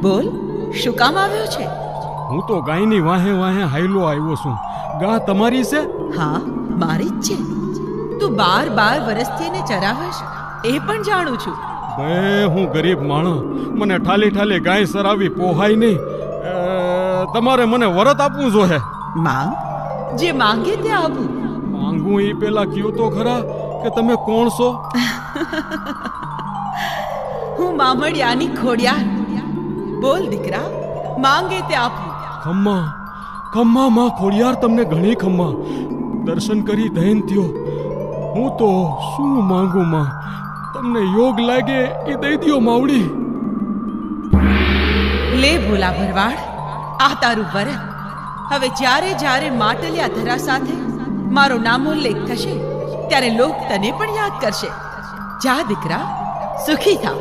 બોલ, શું કામ આવ્યો છે? હું તો ગાયની વાહે વાહે હાયલો આવ્યો છું. ગા તમારી છે? હા, મારી જ છે. તું 12 વર્ષથી એને ચરાવશ એ પણ જાણું છું. બે હું ગરીબ માણસ, મને ઠાલી ઠાલી ગાય સરાવી પોહાય નહીં. તમારે મને વરત આપવું જોઈએ. માંગ, જે માંગે તે આપું. માંગું એ પેલા કયો તો ખરા કે તમે કોણ છો? હું મામડિયાની ખોડિયાર. બોલ દીકરા, માંગે તે આપું. ખમ્મા ખમ્મા માં ખોડિયાર, તમને ઘણી ખમ્મા. દર્શન કરી દૈન થયો. હું તો શું માંગુ માં, તમને યોગ લાગે એ દઈ દ્યો માવડી. લે ભોલા ભરવાડ, આ તારું વરત. હવે જ્યારે જ્યારે માટલિયા ધરા સાથે મારો નામોલ્લેખ થશે ત્યારે લોક તને પણ યાદ કરશે. જા દીકરા, સુખી થા.